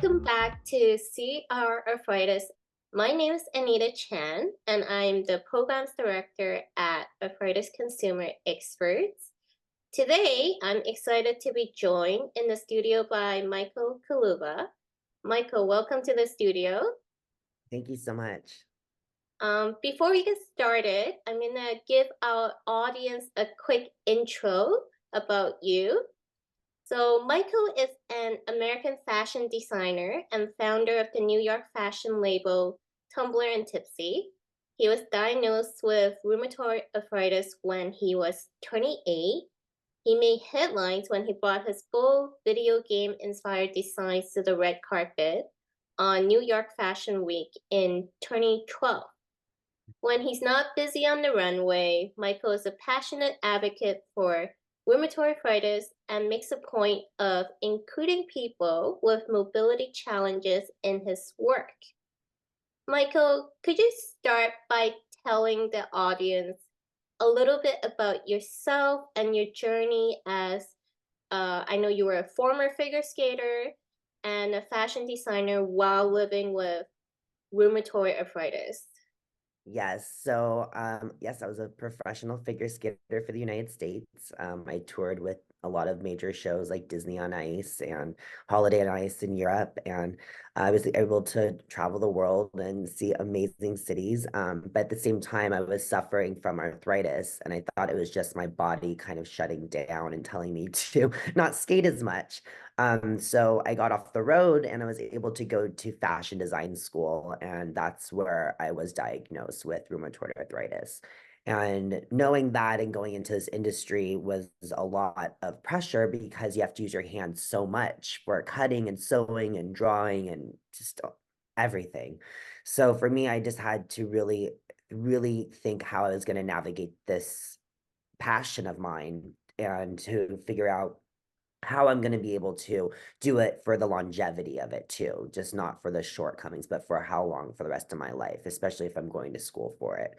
welcome back to See Our Arthritis. My name is Anita Chan, and I'm the Programs Director at Arthritis Consumer Experts. Today, I'm excited to be joined in the studio by Michael Kuluva. Michael, welcome to the studio. Thank you so much. Before we get started, I'm going to give our audience a quick intro about you. So Michael is an American fashion designer and founder of the New York fashion label Tumblr and Tipsy. He was diagnosed with rheumatoid arthritis when he was 28. He made headlines when he brought his full video game-inspired designs to the red carpet on New York Fashion Week in 2012. When he's not busy on the runway, Michael is a passionate advocate for rheumatoid arthritis and makes a point of including people with mobility challenges in his work. Michael, could you start by telling the audience a little bit about yourself and your journey as I know you were a former figure skater and a fashion designer while living with rheumatoid arthritis. Yes, I was a professional figure skater for the United States. I toured with a lot of major shows like Disney on Ice and Holiday on Ice in Europe, and I was able to travel the world and see amazing cities. But at the same time, I was suffering from arthritis, and I thought it was just my body kind of shutting down and telling me to not skate as much. So I got off the road and I was able to go to fashion design school, and that's where I was diagnosed with rheumatoid arthritis. And knowing that and going into this industry was a lot of pressure because you have to use your hands so much for cutting and sewing and drawing and just everything. So for me, I just had to really think how I was going to navigate this passion of mine and to figure out how I'm going to be able to do it for the longevity of it too, just not for the shortcomings, but for how long for the rest of my life, especially if I'm going to school for it.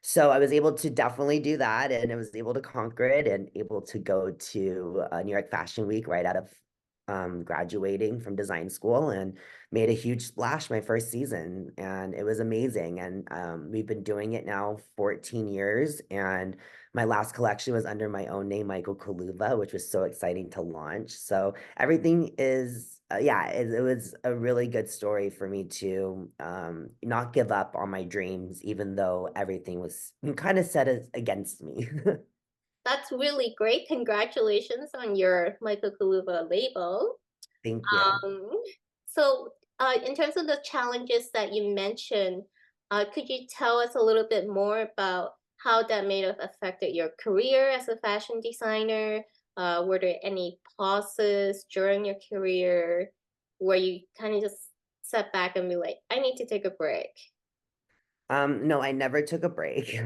So I was able to definitely do that, and I was able to conquer it and able to go to New York Fashion Week right out of graduating from design school, and made a huge splash my first season, and it was amazing. And we've been doing it now 14 years, and my last collection was under my own name, Michael Kuluva, which was so exciting to launch. So everything is, yeah, it was a really good story for me to not give up on my dreams, even though everything was kind of set against me. That's really great. Congratulations on your Michael Kuluva label. Thank you. Um, so, in terms of the challenges that you mentioned, could you tell us a little bit more about how that may have affected your career as a fashion designer? Were there any pauses during your career where you kind of just sat back and be like, I need to take a break? No, I never took a break.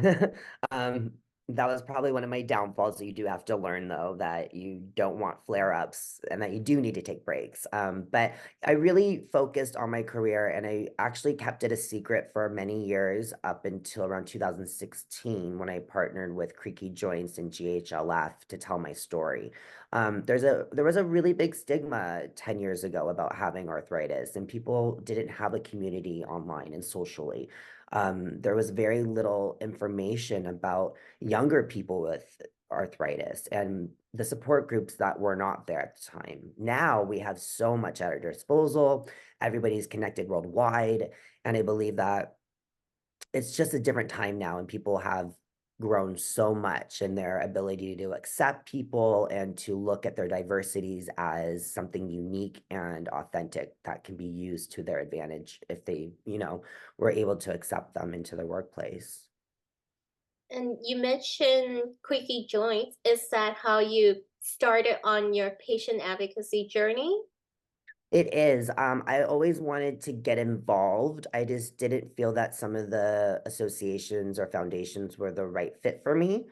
Um, that was probably one of my downfalls that you do have to learn, though, that you don't want flare-ups and that you do need to take breaks. But I really focused on my career, and I actually kept it a secret for many years up until around 2016 when I partnered with Creaky Joints and GHLF to tell my story. There was a really big stigma 10 years ago about having arthritis, and people didn't have a community online and socially. There was very little information about younger people with arthritis and the support groups that were not there at the time. Now we have so much at our disposal. Everybody's connected worldwide. And I believe that it's just a different time now, and people have grown so much in their ability to accept people and to look at their diversities as something unique and authentic that can be used to their advantage if they, were able to accept them into the workplace. And you mentioned Quickie Joints. Is that how you started on your patient advocacy journey? It is. I always wanted to get involved. I just didn't feel that some of the associations or foundations were the right fit for me.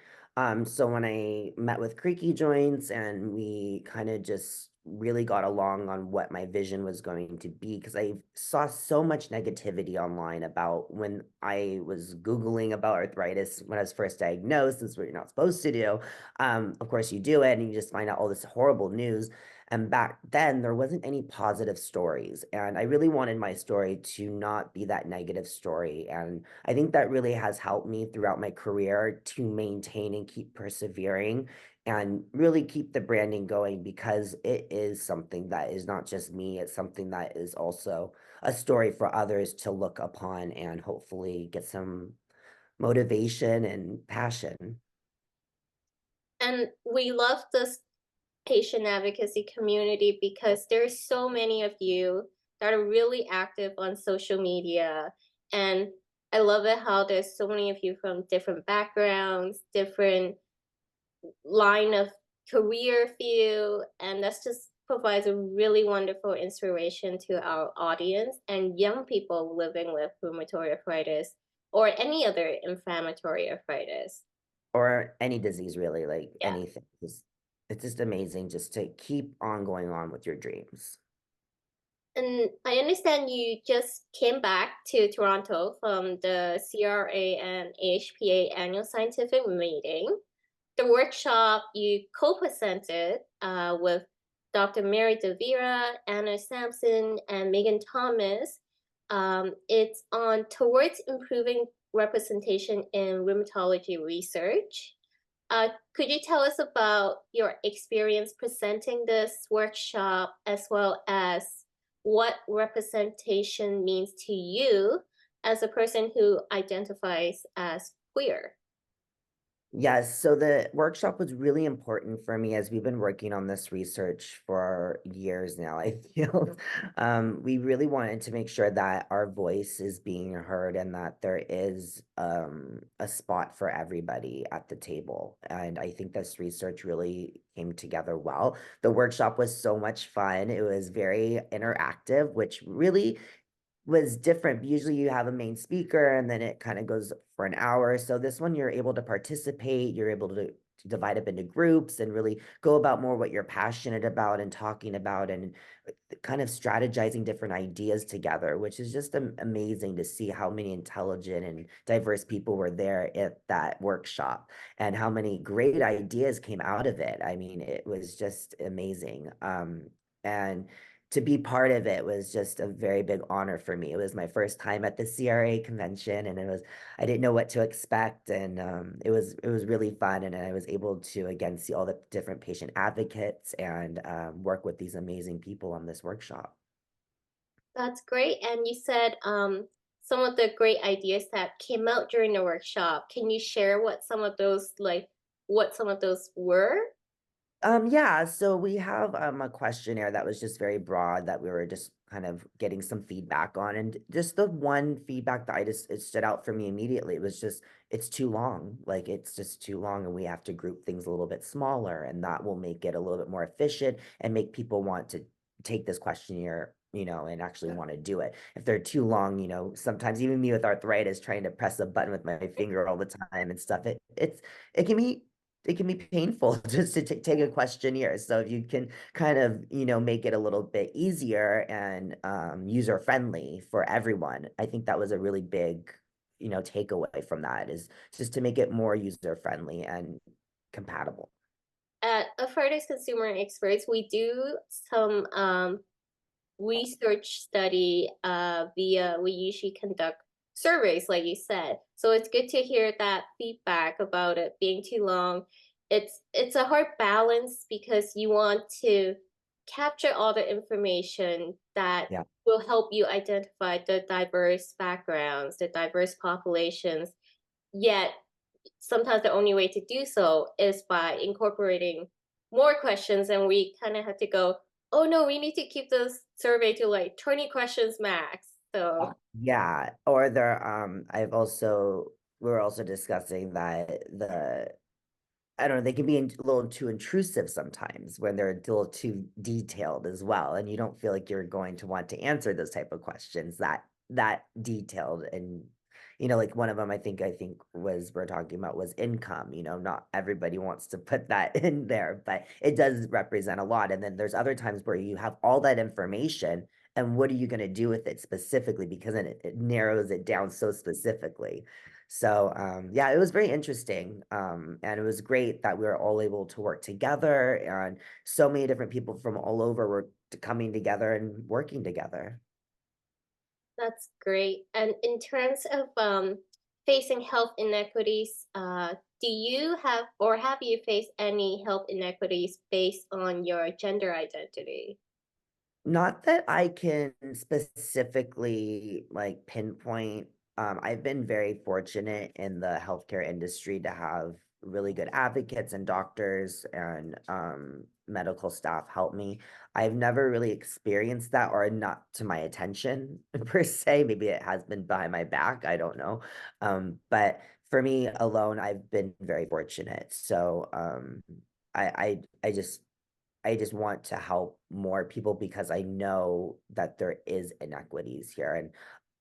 So when I met with Creaky Joints and we kind of just really got along on what my vision was going to be, because I saw so much negativity online about when I was Googling about arthritis when I was first diagnosed. This is what you're not supposed to do. Of course, you do it and you just find out all this horrible news. And back then, there wasn't any positive stories. And I really wanted my story to not be that negative story. And I think that really has helped me throughout my career to maintain and keep persevering and really keep the branding going, because it is something that is not just me, it's something that is also a story for others to look upon and hopefully get some motivation and passion. And we love this patient advocacy community because there's so many of you that are really active on social media. And I love it how there's so many of you from different backgrounds, different line of career view, and that's just provides a really wonderful inspiration to our audience and young people living with rheumatoid arthritis or any other inflammatory arthritis. Or any disease really, like Yeah. anything. It's just amazing just to keep on going on with your dreams. And I understand you just came back to Toronto from the CRA and AHPA annual scientific meeting. The workshop you co-presented with Dr. Mary DeVera, Anna Sampson, and Megan Thomas. It's on towards improving representation in rheumatology research. Could you tell us about your experience presenting this workshop, as well as what representation means to you as a person who identifies as queer? Yes, so the workshop was really important for me as we've been working on this research for years now, I feel. We really wanted to make sure that our voice is being heard and that there is a spot for everybody at the table. And I think this research really came together well. The workshop was so much fun. It was very interactive, which really was different. Usually you have a main speaker and then it kind of goes for an hour. So this one you're able to participate, you're able to divide up into groups and really go about more what you're passionate about and talking about, and kind of strategizing different ideas together, which is just amazing to see how many intelligent and diverse people were there at that workshop and how many great ideas came out of it. I mean, it was just amazing. And to be part of it was just a very big honor for me. It was my first time at the CRA convention, and I didn't know what to expect, and it was really fun, and I was able to again see all the different patient advocates and work with these amazing people on this workshop. That's great. And you said some of the great ideas that came out during the workshop. Can you share what some of those were? Yeah, so we have a questionnaire that was just very broad that we were just kind of getting some feedback on. And just the one feedback that it stood out for me immediately. It was just it's too long. Like it's just too long, and we have to group things a little bit smaller, and that will make it a little bit more efficient and make people want to take this questionnaire, and actually want to do it. If they're too long, sometimes even me with arthritis trying to press a button with my finger all the time and stuff, it can be it can be painful just to take a questionnaire. So if you can kind of, make it a little bit easier and user friendly for everyone, I think that was a really big, takeaway from that, is just to make it more user friendly and compatible. At Arthritis Consumer Experts, we do some research study we usually conduct surveys, like you said. So it's good to hear that feedback about it being too long. It's a hard balance because you want to capture all the information that Yeah. will help you identify the diverse backgrounds, the diverse populations. Yet sometimes the only way to do so is by incorporating more questions, and we kind of have to go, oh no, we need to keep this survey to like 20 questions max. So Yeah. Or we were also discussing that I don't know, they can be a little too intrusive sometimes when they're a little too detailed as well, and you don't feel like you're going to want to answer those type of questions that detailed, and like one of them I think was we're talking about was income. Not everybody wants to put that in there, but it does represent a lot. And then there's other times where you have all that information, and what are you going to do with it specifically? Because then it narrows it down so specifically. So yeah, it was very interesting. And it was great that we were all able to work together, and so many different people from all over were coming together and working together. That's great. And in terms of facing health inequities, do you have or have you faced any health inequities based on your gender identity? Not that I can specifically like pinpoint. I've been very fortunate in the healthcare industry to have really good advocates and doctors and medical staff help me. I've never really experienced that, or not to my attention per se. Maybe it has been behind my back. I don't know. But for me alone, I've been very fortunate. So I just want to help more people because I know that there is inequities here. And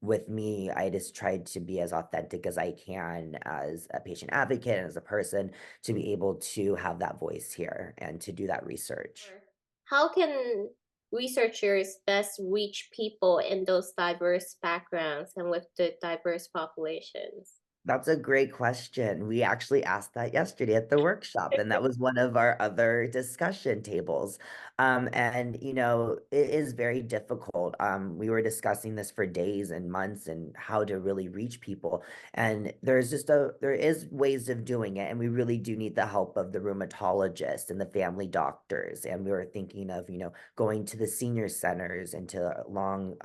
with me, I just tried to be as authentic as I can as a patient advocate and as a person to be able to have that voice here and to do that research. Or how can researchers best reach people in those diverse backgrounds and with the diverse populations? That's a great question. We actually asked that yesterday at the workshop, and that was one of our other discussion tables. And it is very difficult. We were discussing this for days and months and how to really reach people. And there is ways of doing it, and we really do need the help of the rheumatologist and the family doctors. And we were thinking of, going to the senior centers and to long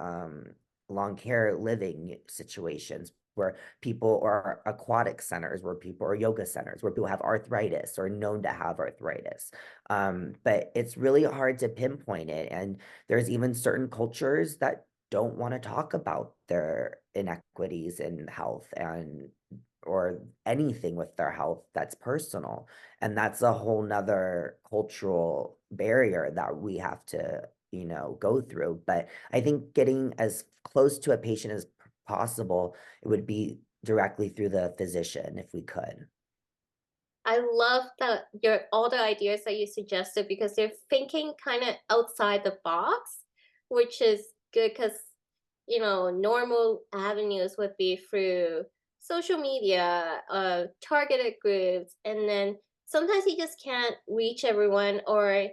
care living situations where people or aquatic centers where people or yoga centers where people have arthritis or known to have arthritis. But it's really hard to pinpoint it. And there's even certain cultures that don't want to talk about their inequities in health and or anything with their health that's personal. And that's a whole nother cultural barrier that we have to, go through. But I think getting as close to a patient as possible, it would be directly through the physician if we could. I love that your all the ideas that you suggested because they're thinking kind of outside the box, which is good because normal avenues would be through social media, targeted groups, and then sometimes you just can't reach everyone, or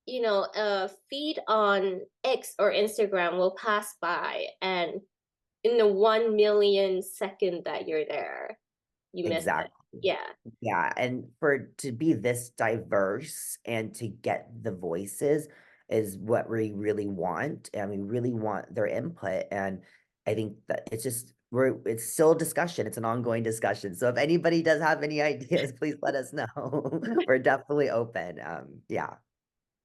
a feed on X or Instagram will pass by, and in the 1 million second that you're there, you miss it. Exactly. Yeah. Yeah, and for to be this diverse and to get the voices is what we really want, and we really want their input. And I think that it's still a discussion. It's an ongoing discussion. So if anybody does have any ideas, please let us know. We're definitely open. Yeah.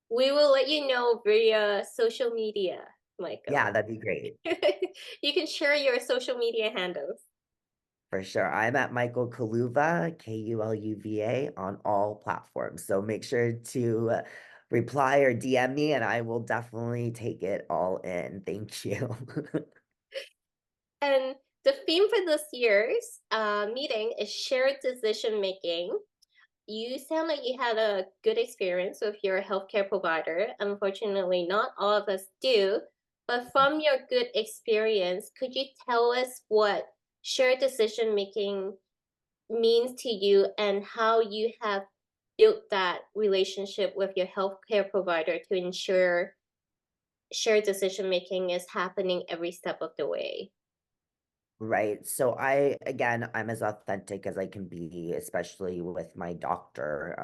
We will let you know via social media, Yeah, Michael. that'd be great. You can share your social media handles. For sure. I'm at Michael Kuluva, Kuluva on all platforms. So make sure to reply or DM me and I will definitely take it all in. Thank you. And the theme for this year's meeting is shared decision making. You sound like you had a good experience with your healthcare provider. Unfortunately, not all of us do. But from your good experience, could you tell us what shared decision making means to you and how you have built that relationship with your healthcare provider to ensure shared decision making is happening every step of the way? Right. So I'm as authentic as I can be, especially with my doctor.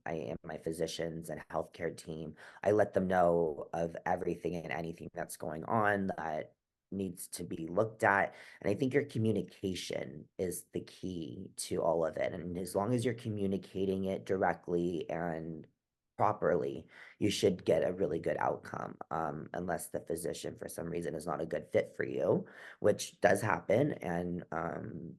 I am my physicians and healthcare team. I let them know of everything and anything that's going on that needs to be looked at. And I think your communication is the key to all of it. And as long as you're communicating it directly and properly, you should get a really good outcome, unless the physician for some reason is not a good fit for you, which does happen. And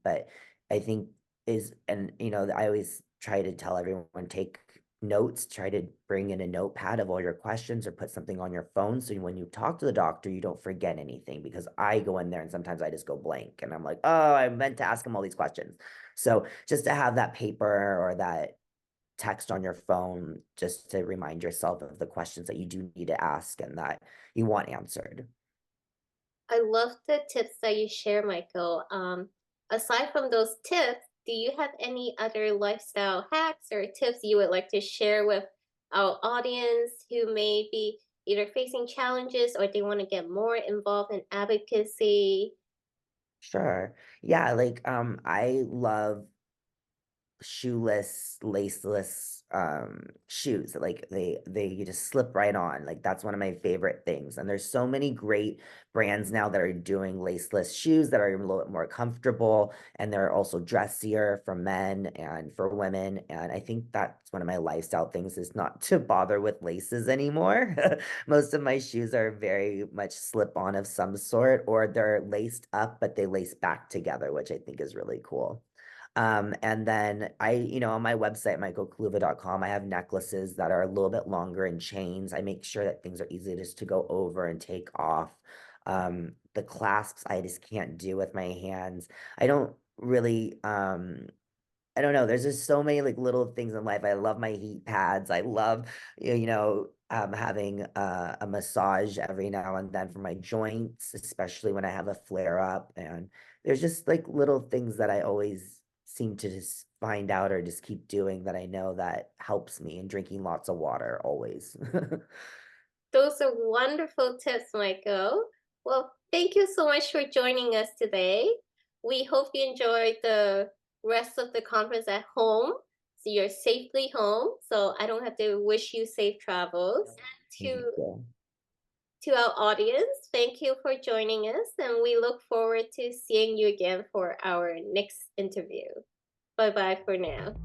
but I think is and I always try to tell everyone, take notes, try to bring in a notepad of all your questions or put something on your phone. So when you talk to the doctor, you don't forget anything, because I go in there and sometimes I just go blank and I'm like, oh, I meant to ask him all these questions. So just to have that paper or that text on your phone, just to remind yourself of the questions that you do need to ask and that you want answered. I love the tips that you share, Michael. Aside from those tips, do you have any other lifestyle hacks or tips you would like to share with our audience who may be either facing challenges or they want to get more involved in advocacy? Sure. Yeah, like I love shoeless, laceless shoes. Like they you just slip right on. Like that's one of my favorite things. And there's so many great brands now that are doing laceless shoes that are a little bit more comfortable, and they're also dressier for men and for women. And I think that's one of my lifestyle things, is not to bother with laces anymore. Most of my shoes are very much slip on of some sort, or they're laced up but they lace back together, which I think is really cool. And then on my website, michaelkuluva.com, I have necklaces that are a little bit longer and chains. I make sure that things are easy just to go over and take off. The clasps I just can't do with my hands. I don't really, I don't know. There's just so many like little things in life. I love my heat pads. I love, having a massage every now and then for my joints, especially when I have a flare up. And there's just like little things that I always seem to just find out or just keep doing that I know that helps me, and drinking lots of water always. Those are wonderful tips, Michael. Well, thank you so much for joining us today. We hope you enjoyed the rest of the conference at home. So you're safely home. So I don't have to wish you safe travels. Thank To you. to our audience, thank you for joining us, and we look forward to seeing you again for our next interview. Bye bye for now.